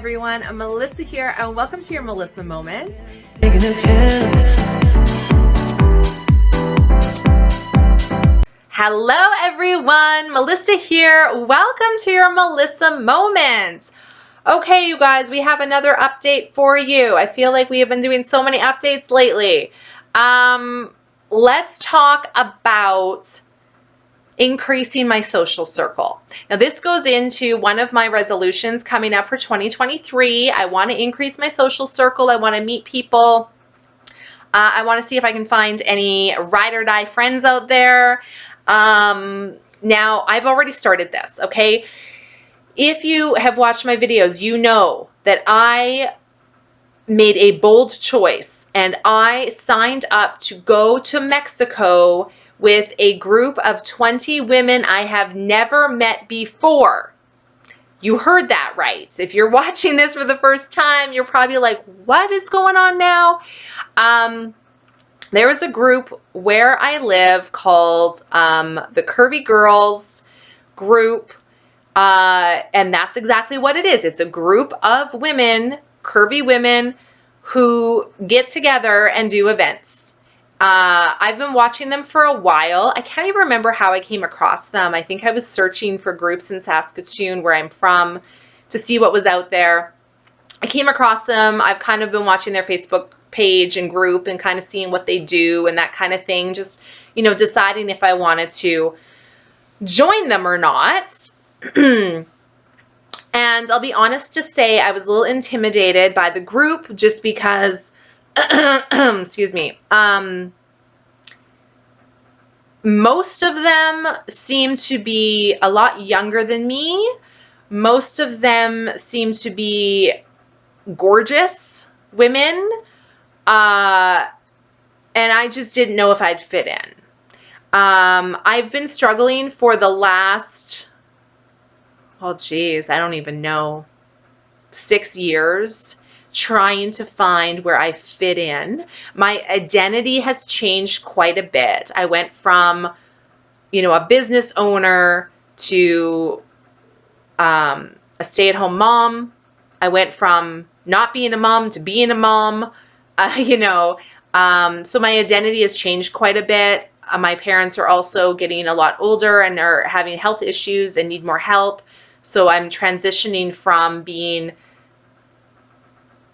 everyone, I'm Melissa here and welcome to your Melissa Moment. Hello everyone, Melissa here. Welcome to your Melissa Moment. Okay, you guys, we have another update for you. I feel like we have been doing so many updates lately. Let's talk about increasing my social circle. Now this goes into one of my resolutions coming up for 2023. I want to increase my social circle. I want to meet people. I want to see if I can find any ride or die friends out there. Now I've already started this, okay? If you have watched my videos, you know that I made a bold choice and I signed up to go to Mexico with a group of 20 women I have never met before. You heard that right. If you're watching this for the first time, you're probably like, what is going on now? There is a group where I live called the Curvy Girls group, and that's exactly what it is. It's a group of women, curvy women, who get together and do events. I've been watching them for a while. I can't even remember how I came across them. I think I was searching for groups in Saskatoon, where I'm from, to see what was out there. I came across them. I've kind of been watching their Facebook page and group and kind of seeing what they do and that kind of thing. Just, you know, deciding if I wanted to join them or not. And I'll be honest to say I was a little intimidated by the group just because, excuse me, most of them seem to be a lot younger than me. Most of them seem to be gorgeous women. And I just didn't know if I'd fit in. I've been struggling for the last, oh geez, I don't even know, 6 years trying to find where I fit in. My identity has changed quite a bit. I went from, you know, a business owner to a stay-at-home mom. I went from not being a mom to being a mom, so my identity has changed quite a bit. My parents are also getting a lot older and are having health issues and need more help. So I'm transitioning from being,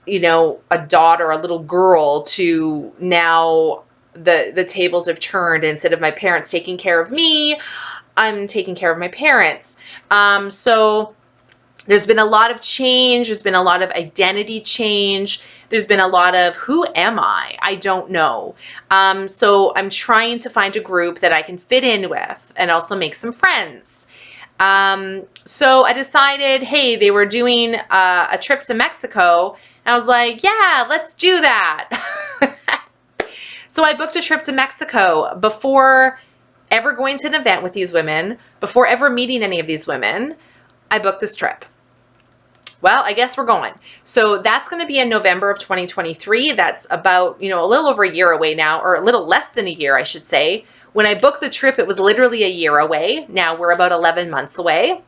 you know, a daughter, a little girl, to now the tables have turned. Instead of my parents taking care of me, I'm taking care of my parents. So there's been a lot of change. There's been a lot of identity change. There's been a lot of, who am I? I don't know. So I'm trying to find a group that I can fit in with and also make some friends. So I decided, hey, they were doing a trip to Mexico. And I was like, yeah, let's do that. So I booked a trip to Mexico before ever going to an event with these women, before ever meeting any of these women. I booked this trip. Well, I guess we're going. So that's going to be in November of 2023. That's about, you know, a little over a year away now, or a little less than a year, I should say. When I booked the trip, it was literally a year away. Now we're about 11 months away.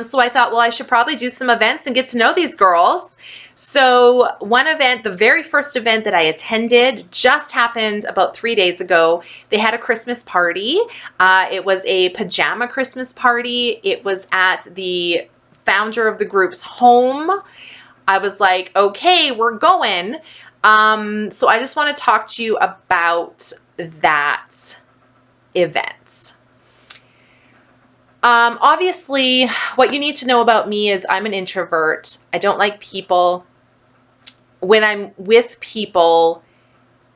So I thought, well, I should probably do some events and get to know these girls. So one event, the very first event that I attended, just happened about 3 days ago. They had a Christmas party. It was a pajama Christmas party. It was at the founder of the group's home. I was like, okay, we're going. So I just want to talk to you about that event. Obviously, what you need to know about me is I'm an introvert. I don't like people. When I'm with people,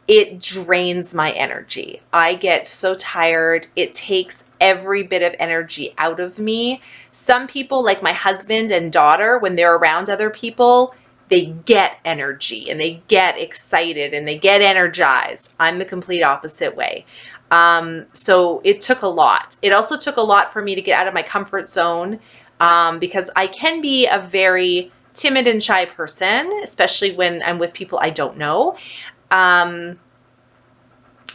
it drains my energy. I get so tired. It takes every bit of energy out of me. Some people, like my husband and daughter, when they're around other people, they get energy and they get excited and they get energized. I'm the complete opposite way. So it took a lot. It also took a lot for me to get out of my comfort zone, because I can be a very timid and shy person, especially when I'm with people I don't know. And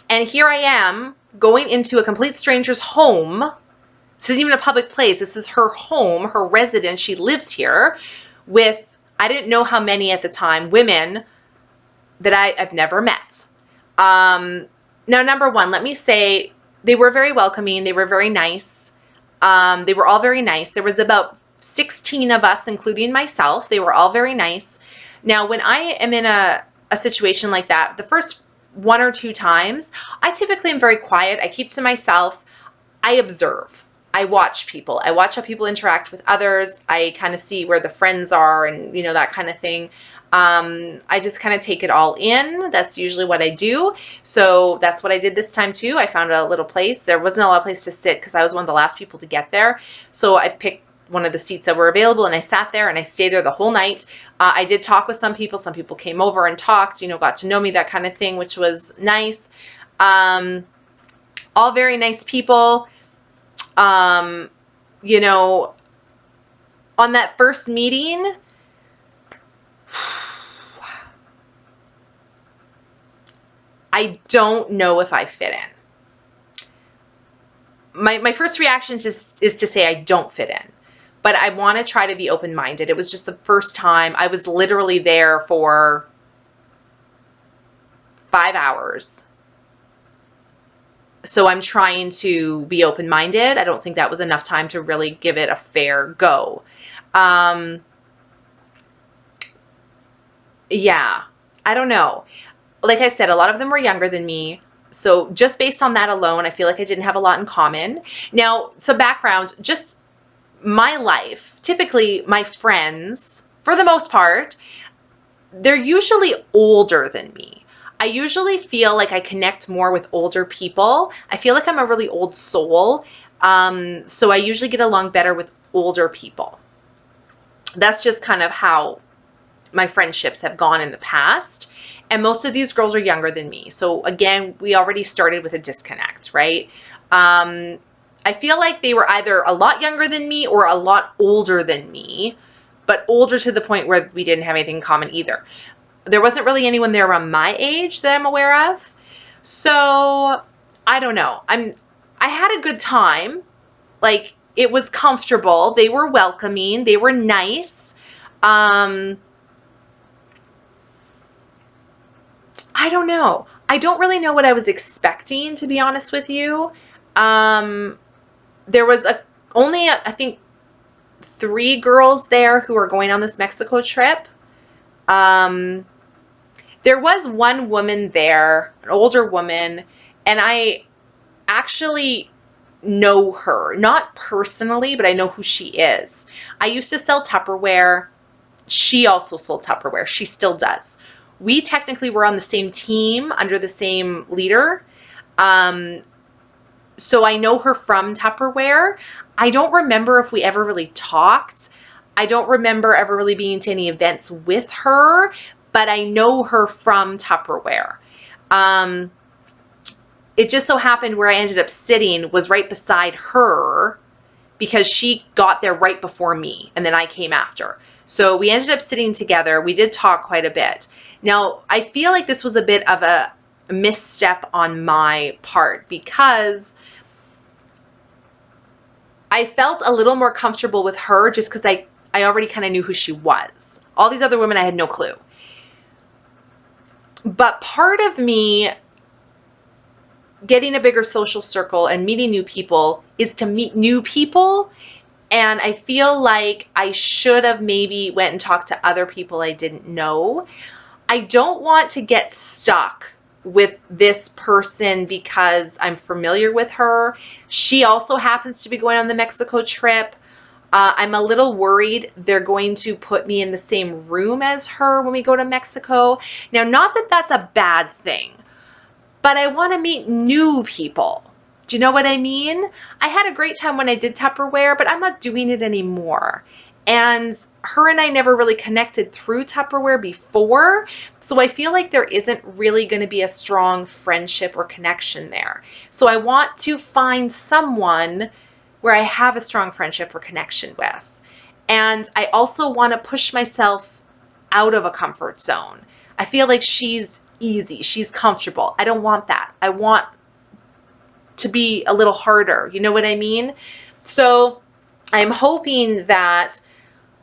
here I am going into a complete stranger's home. This isn't even a public place. This is her home, her residence. She lives here with, I didn't know how many at the time, women that I've never met. Now, number one, let me say they were very welcoming. They were very nice. They were all very nice. There was about 16 of us, including myself. They were all very nice. Now, when I am in a situation like that, the first one or two times, I typically am very quiet. I keep to myself. I observe. I watch people. I watch how people interact with others. I kind of see where the friends are and, that kind of thing. I just kind of take it all in. That's usually what I do. So that's what I did this time too. I found a little place. There wasn't a lot of place to sit because I was one of the last people to get there. So I picked one of the seats that were available and I sat there and I stayed there the whole night. I did talk with some people. Some people came over and talked, got to know me, that kind of thing, which was nice. All very nice people. On that first meeting, I don't know if I fit in. My first reaction is to say I don't fit in, but I want to try to be open-minded. It was just the first time. I was literally there for 5 hours. So I'm trying to be open-minded. I don't think that was enough time to really give it a fair go. Yeah, I don't know. Like I said, a lot of them were younger than me. So just based on that alone, I feel like I didn't have a lot in common. Now, some background, just my life, typically my friends, for the most part, they're usually older than me. I usually feel like I connect more with older people. I feel like I'm a really old soul. So I usually get along better with older people. That's just kind of how my friendships have gone in the past. And most of these girls are younger than me. So again, we already started with a disconnect, right? I feel like they were either a lot younger than me or a lot older than me, but older to the point where we didn't have anything in common either. There wasn't really anyone there around my age that I'm aware of. So I don't know. I had a good time. Like, it was comfortable. They were welcoming. They were nice. I don't know. I don't really know what I was expecting, to be honest with you. There was only, I think, 3 girls there who were going on this Mexico trip. There was one woman there, an older woman, and I actually know her. Not personally, but I know who she is. I used to sell Tupperware. She also sold Tupperware. She still does. We technically were on the same team under the same leader. So I know her from Tupperware. I don't remember if we ever really talked. I don't remember ever really being to any events with her, but I know her from Tupperware. It just so happened where I ended up sitting was right beside her because she got there right before me and then I came after. So we ended up sitting together. We did talk quite a bit. Now, I feel like this was a bit of a misstep on my part because I felt a little more comfortable with her just because I already kind of knew who she was. All these other women, I had no clue. But part of me getting a bigger social circle and meeting new people is to meet new people. And I feel like I should have maybe went and talked to other people I didn't know. I don't want to get stuck with this person because I'm familiar with her. She also happens to be going on the Mexico trip. I'm a little worried they're going to put me in the same room as her when we go to Mexico. Now, not that that's a bad thing, but I want to meet new people. Do you know what I mean? I had a great time when I did Tupperware, but I'm not doing it anymore. And her and I never really connected through Tupperware before. So I feel like there isn't really going to be a strong friendship or connection there. So I want to find someone where I have a strong friendship or connection with. And I also want to push myself out of a comfort zone. I feel like she's easy. She's comfortable. I don't want that. I want to be a little harder. You know what I mean? So I'm hoping that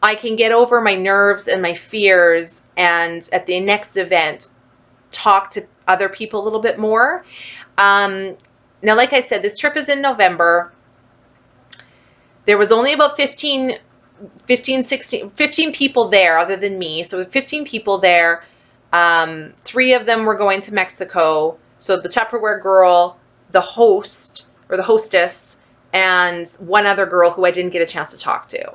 I can get over my nerves and my fears, and at the next event, talk to other people a little bit more. Now, like I said, this trip is in November. There was only about 15 people there other than me. So 15 people there. 3 of them were going to Mexico. So the Tupperware girl, the host or the hostess, and one other girl who I didn't get a chance to talk to.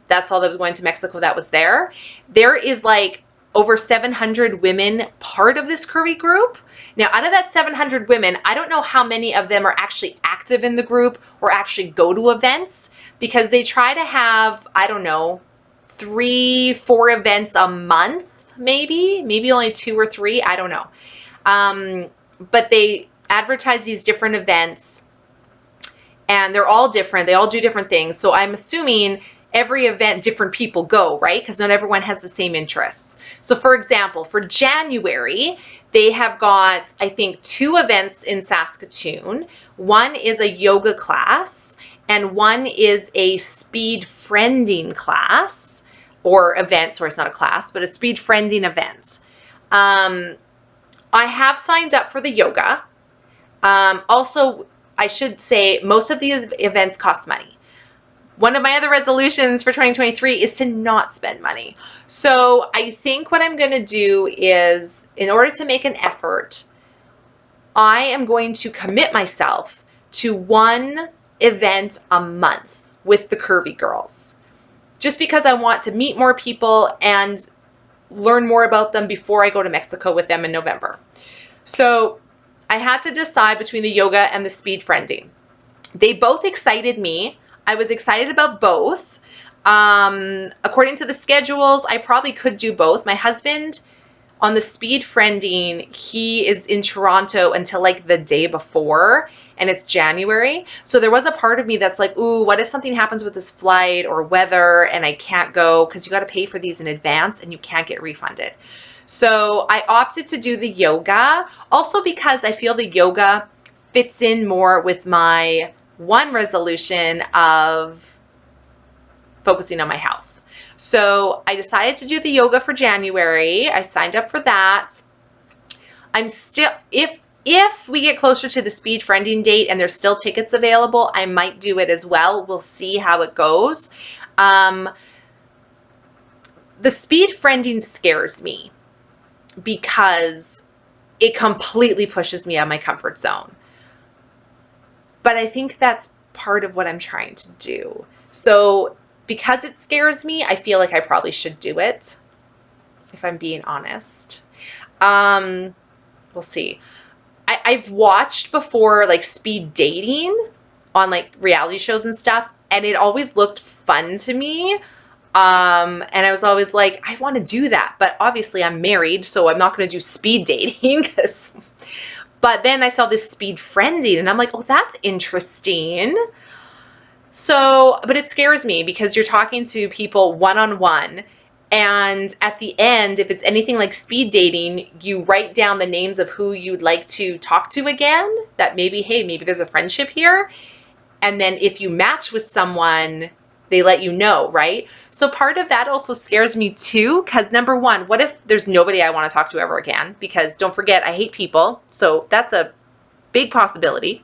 That's all that was going to Mexico that was there. There is like over 700 women part of this curvy group. Now, out of that 700 women, I don't know how many of them are actually active in the group or actually go to events, because they try to have, I don't know, 3-4 events a month, maybe only 2 or 3, I don't know. But they advertise these different events, and they're all different. They all do different things. So I'm assuming every event, different people go, right? Because not everyone has the same interests. So for example, for January, they have got, I think, 2 events in Saskatoon. One is a yoga class, and one is a speed friending class or event. Sorry, it's not a class, but a speed friending event. I have signed up for the yoga. Also, I should say most of these events cost money. One of my other resolutions for 2023 is to not spend money. So I think what I'm going to do is, in order to make an effort, I am going to commit myself to 1 event a month with the Curvy Girls, just because I want to meet more people and learn more about them before I go to Mexico with them in November. So I had to decide between the yoga and the speed friending. They both excited me. I was excited about both. According to the schedules, I probably could do both. My husband, on the speed friending, he is in Toronto until like the day before, and it's January. So there was a part of me that's like, ooh, what if something happens with this flight or weather and I can't go, because you got to pay for these in advance and you can't get refunded. So I opted to do the yoga, also because I feel the yoga fits in more with my one resolution of focusing on my health. So I decided to do the yoga for January. I signed up for that. I'm still, if we get closer to the speed friending date and there's still tickets available, I might do it as well. We'll see how it goes. The speed friending scares me because it completely pushes me out of my comfort zone. But I think that's part of what I'm trying to do. So because it scares me, I feel like I probably should do it, if I'm being honest. We'll see. I've watched before, like, speed dating on like reality shows and stuff, and it always looked fun to me. And I was always like, I want to do that, but obviously I'm married, so I'm not going to do speed dating. But then I saw this speed friending, and I'm like, oh, that's interesting. So, but it scares me because you're talking to people one-on-one, and at the end, if it's anything like speed dating, you write down the names of who you'd like to talk to again, that maybe, hey, maybe there's a friendship here. And then if you match with someone, they let you know, right? So part of that also scares me too, because number one, what if there's nobody I want to talk to ever again? Because don't forget, I hate people. So that's a big possibility.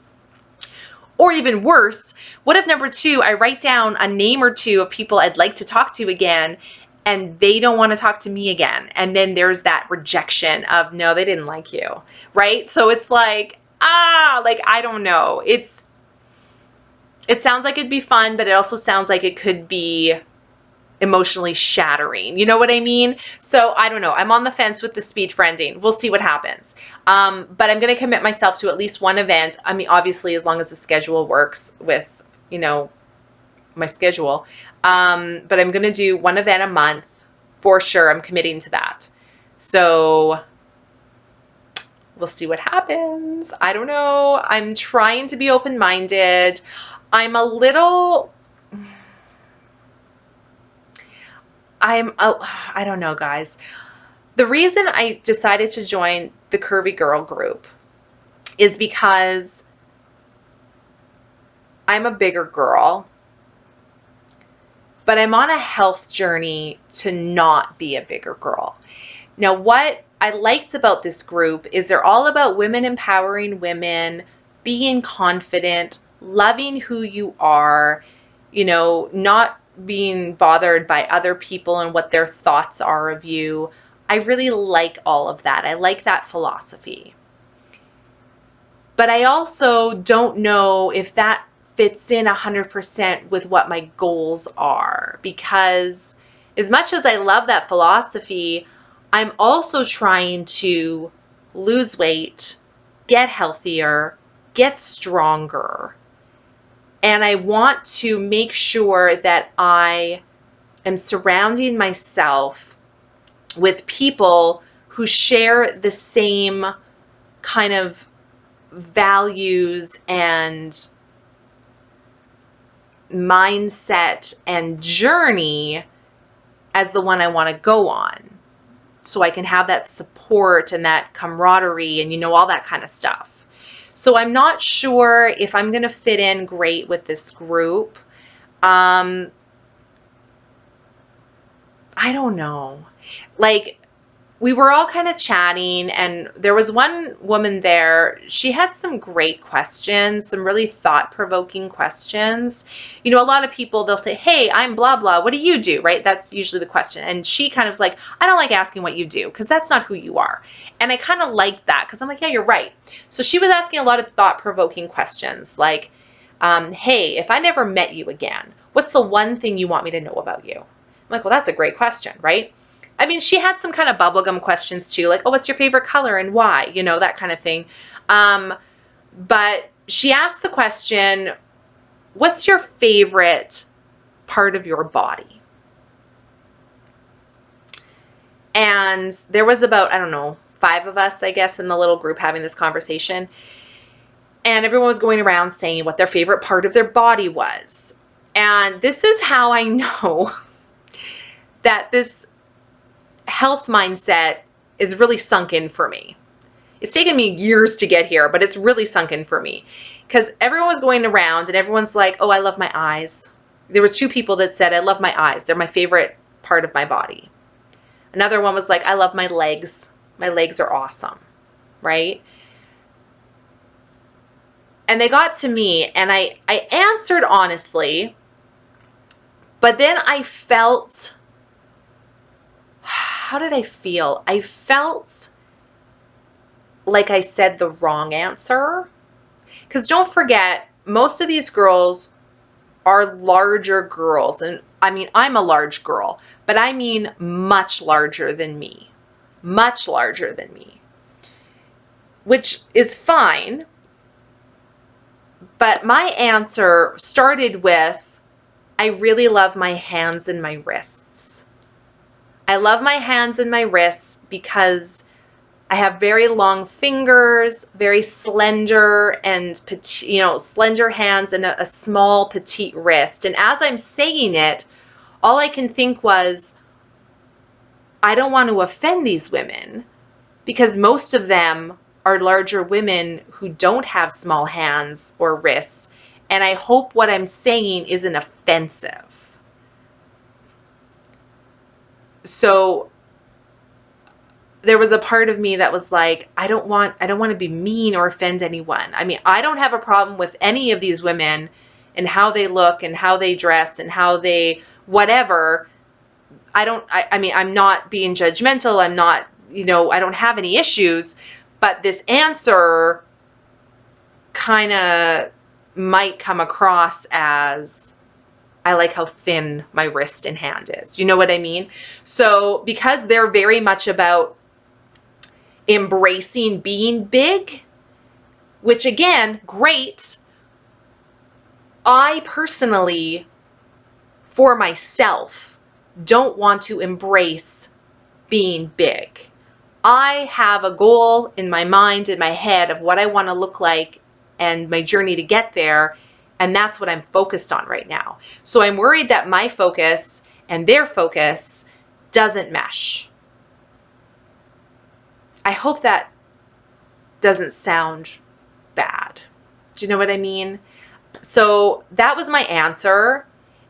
Or even worse, what if number 2, I write down a name or 2 of people I'd like to talk to again, and they don't want to talk to me again. And then there's that rejection of, no, they didn't like you, right? So it's like, like, I don't know. It sounds like it'd be fun, but it also sounds like it could be emotionally shattering. You know what I mean? So I don't know. I'm on the fence with the speed friending. We'll see what happens. But I'm going to commit myself to at least 1 event. I mean, obviously, as long as the schedule works with, you know, my schedule. But I'm going to do 1 event a month for sure. I'm committing to that. So we'll see what happens. I don't know. I'm trying to be open-minded. I don't know, guys. The reason I decided to join the Curvy Girl group is because I'm a bigger girl. but I'm on a health journey to not be a bigger girl. Now, what I liked about this group is they're all about women empowering women, being confident, loving who you are, not being bothered by other people and what their thoughts are of you. I really like all of that. I like that philosophy. But I also don't know if that fits in 100% with what my goals are, because as much as I love that philosophy, I'm also trying to lose weight, get healthier, get stronger. And I want to make sure that I am surrounding myself with people who share the same kind of values and mindset and journey as the one I want to go on, so I can have that support and that camaraderie and all that kind of stuff. So I'm not sure if I'm going to fit in great with this group. I don't know. Like, we were all kind of chatting, and there was one woman there. She had some great questions, some really thought-provoking questions. A lot of people, they'll say, hey, I'm blah, blah. What do you do? Right? That's usually the question. And she kind of was like, I don't like asking what you do, because that's not who you are. And I kind of liked that, because I'm like, yeah, you're right. So she was asking a lot of thought-provoking questions, like, hey, if I never met you again, what's the one thing you want me to know about you? I'm like, well, that's a great question, right? I mean, she had some kind of bubblegum questions too, like, oh, what's your favorite color and why? That kind of thing. But she asked the question, what's your favorite part of your body? And there was about, I don't know, 5 of us, I guess, in the little group having this conversation. And everyone was going around saying what their favorite part of their body was. And this is how I know that this health mindset is really sunk in for me. It's taken me years to get here, but it's really sunk in for me, because everyone was going around and everyone's like, oh, I love my eyes. There were 2 people that said, I love my eyes. They're my favorite part of my body. Another one was like, I love my legs. My legs are awesome, right? And they got to me, and I answered honestly, but then I felt, how did I feel? I felt like I said the wrong answer. Because don't forget, most of these girls are larger girls. And I mean, I'm a large girl, but I mean much larger than me. Much larger than me. Which is fine. But my answer started with, I really love my hands and my wrists. I love my hands and my wrists because I have very long fingers, very slender and petite, slender hands and a small petite wrist. And as I'm saying it, all I can think was, I don't want to offend these women, because most of them are larger women who don't have small hands or wrists. And I hope what I'm saying isn't offensive. So there was a part of me that was like, I don't want to be mean or offend anyone. I mean, I don't have a problem with any of these women and how they look and how they dress and how they whatever. I mean, I'm not being judgmental. I'm not, I don't have any issues, but this answer kind of might come across as, I like how thin my wrist and hand is. You know what I mean? So because they're very much about embracing being big, which again, great. I personally, for myself, don't want to embrace being big. I have a goal in my mind, in my head, of what I want to look like and my journey to get there, and that's what I'm focused on right now. So I'm worried that my focus and their focus doesn't mesh. I hope that doesn't sound bad. Do you know what I mean? So that was my answer.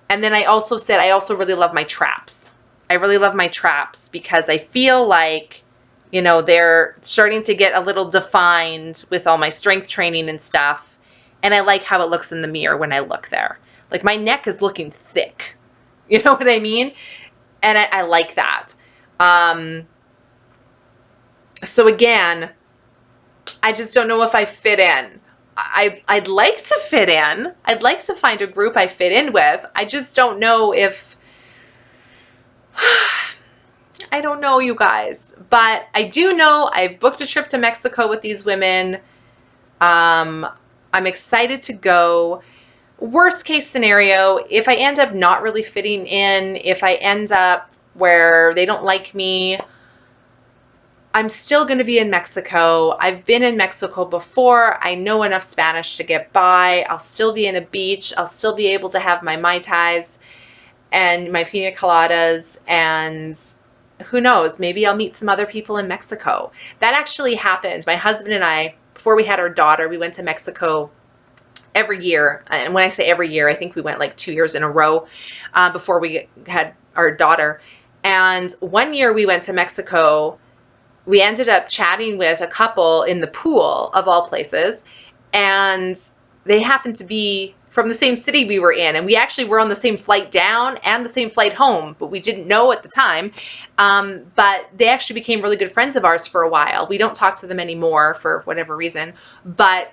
And then I also said, I also really love my traps. I really love my traps because I feel like, you know, they're starting to get a little defined with all my strength training and stuff. And I like how it looks in the mirror when I look there. Like my neck is looking thick. You know what I mean? And I like that. So again, I just don't know if I fit in. I'd like to fit in. I'd like to find a group I fit in with. I just don't know if, I don't know, you guys. But I do know I've booked a trip to Mexico with these women. I'm excited to go. Worst case scenario, if I end up not really fitting in, if I end up where they don't like me, I'm still going to be in Mexico. I've been in Mexico before. I know enough Spanish to get by. I'll still be in a beach. I'll still be able to have my Mai Tais and my pina coladas, and who knows, maybe I'll meet some other people in Mexico. That actually happened. My husband and I, before we had our daughter, we went to Mexico every year. And when I say every year, I think we went like 2 years in a row before we had our daughter. And one year we went to Mexico. We ended up chatting with a couple in the pool, of all places, and they happened to be from the same city we were in, and we actually were on the same flight down and the same flight home, but we didn't know at the time. But they actually became really good friends of ours for a while. We don't talk to them anymore for whatever reason, but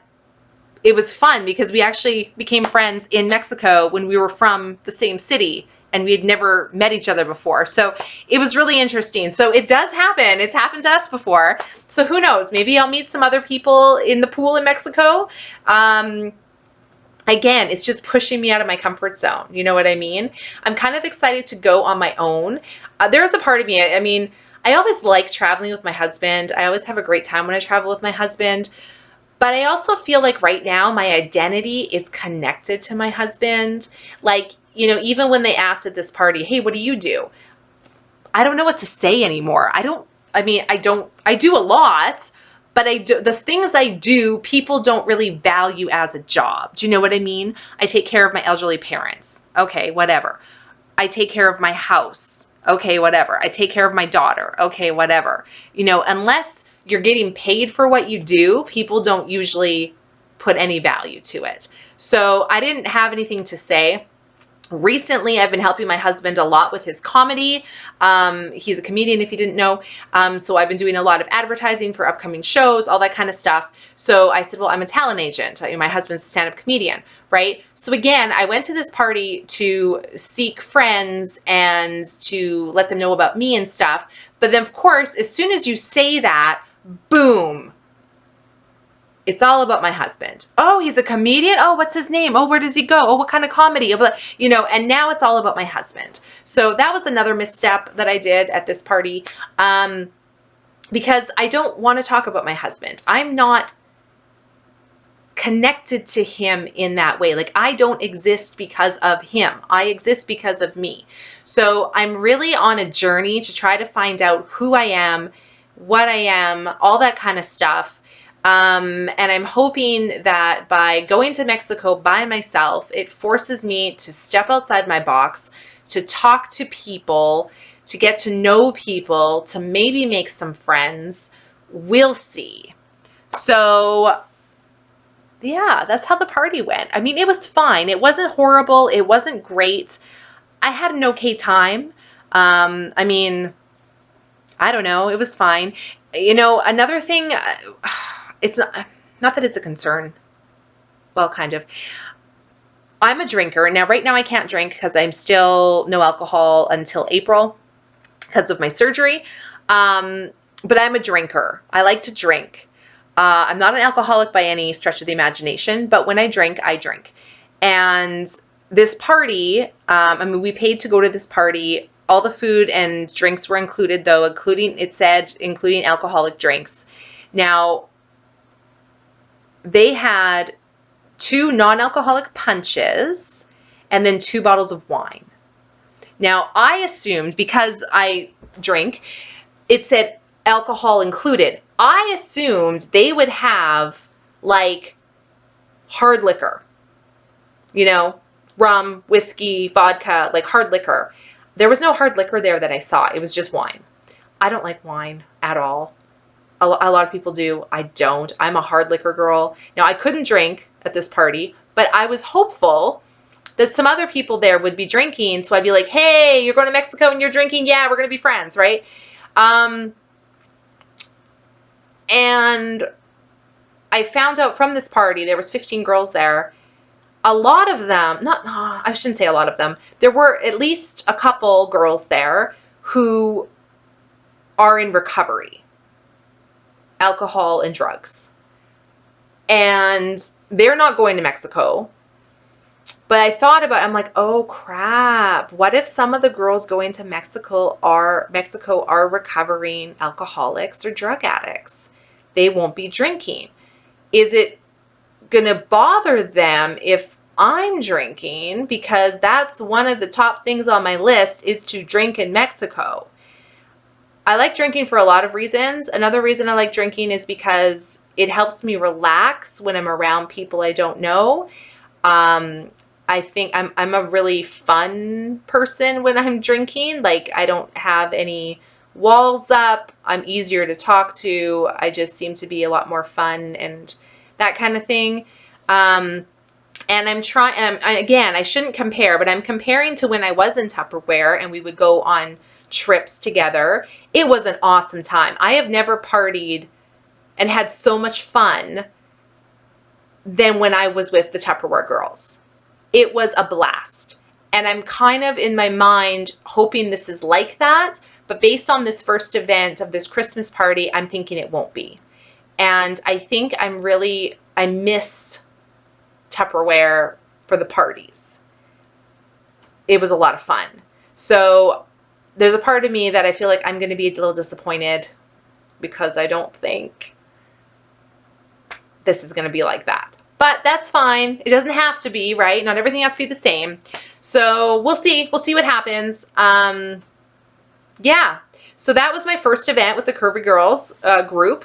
it was fun because we actually became friends in Mexico when we were from the same city and we had never met each other before. So it was really interesting. So it does happen. It's happened to us before. So who knows? Maybe I'll meet some other people in the pool in Mexico. Again, it's just pushing me out of my comfort zone. You know what I mean? I'm kind of excited to go on my own. There's a part of me, I mean, I always like traveling with my husband. I always have a great time when I travel with my husband. But I also feel like right now my identity is connected to my husband. Like, you know, even when they asked at this party, hey, what do you do? I don't know what to say anymore. I do a lot, but the things I do, people don't really value as a job. Do you know what I mean? I take care of my elderly parents. Okay, whatever. I take care of my house. Okay, whatever. I take care of my daughter. Okay, whatever. You know, unless you're getting paid for what you do, people don't usually put any value to it. So I didn't have anything to say. Recently, I've been helping my husband a lot with his comedy. He's a comedian, if you didn't know. So I've been doing a lot of advertising for upcoming shows, all that kind of stuff. So I said, well, I'm a talent agent. My husband's a stand-up comedian, right? So again, I went to this party to seek friends and to let them know about me and stuff. But then, of course, as soon as you say that, boom, it's all about my husband. Oh, he's a comedian. Oh, what's his name? Oh, where does he go? Oh, what kind of comedy? You know, and now it's all about my husband. So that was another misstep that I did at this party, because I don't want to talk about my husband. I'm not connected to him in that way. Like, I don't exist because of him. I exist because of me. So I'm really on a journey to try to find out who I am, what I am, all that kind of stuff. And I'm hoping that by going to Mexico by myself, it forces me to step outside my box, to talk to people, to get to know people, to maybe make some friends. We'll see. So yeah, that's how the party went. I mean, it was fine. It wasn't horrible. It wasn't great. I had an okay time. I mean, I don't know. It was fine. You know, another thing, it's not that it's a concern. Well, kind of. I'm a drinker. Now, right now I can't drink because I'm still no alcohol until April because of my surgery. But I'm a drinker. I like to drink. I'm not an alcoholic by any stretch of the imagination, but when I drink, I drink. And this party, I mean, we paid to go to this party. All the food and drinks were included, though, including alcoholic drinks. Now, they had 2 non-alcoholic punches and then 2 bottles of wine. Now, I assumed, because I drink, it said alcohol included. I assumed they would have like hard liquor, you know, rum, whiskey, vodka, like hard liquor. There was no hard liquor there that I saw. It was just wine. I don't like wine at all. A lot of people do. I don't. I'm a hard liquor girl. Now, I couldn't drink at this party, but I was hopeful that some other people there would be drinking. So I'd be like, hey, you're going to Mexico and you're drinking? Yeah, we're going to be friends, right? And I found out from this party, there was 15 girls there. A lot of them, I shouldn't say a lot of them. There were at least a couple girls there who are in recovery, alcohol and drugs. And they're not going to Mexico. But I thought about it, I'm like, oh crap, what if some of the girls going to Mexico are recovering alcoholics or drug addicts? They won't be drinking. Is it going to bother them if I'm drinking? Because that's one of the top things on my list, is to drink in Mexico. I like drinking for a lot of reasons. Another reason I like drinking is because it helps me relax when I'm around people I don't know. I think I'm a really fun person when I'm drinking. Like, I don't have any walls up. I'm easier to talk to. I just seem to be a lot more fun and that kind of thing. And I'm trying, again, I shouldn't compare, but I'm comparing to when I was in Tupperware and we would go on trips together. It was an awesome time. I have never partied and had so much fun than when I was with the Tupperware girls. It was a blast. And I'm kind of in my mind hoping this is like that, but based on this first event of this Christmas party, I'm thinking it won't be. And I think I miss Tupperware for the parties. It was a lot of fun. So there's a part of me that I feel like I'm going to be a little disappointed because I don't think this is going to be like that. But that's fine. It doesn't have to be, right? Not everything has to be the same. So we'll see. We'll see what happens. Yeah. So that was my first event with the Curvy Girls group.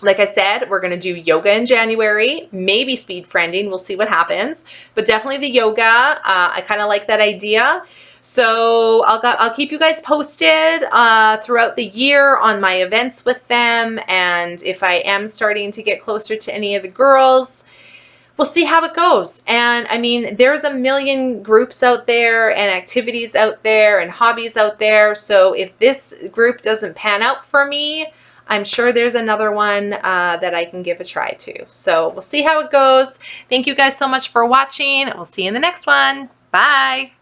Like I said, we're going to do yoga in January, maybe speed friending. We'll see what happens. But definitely the yoga. I kind of like that idea. So I'll keep you guys posted throughout the year on my events with them. And if I am starting to get closer to any of the girls, we'll see how it goes. And I mean, there's a million groups out there and activities out there and hobbies out there. So if this group doesn't pan out for me, I'm sure there's another one that I can give a try to. So we'll see how it goes. Thank you guys so much for watching. We'll see you in the next one. Bye.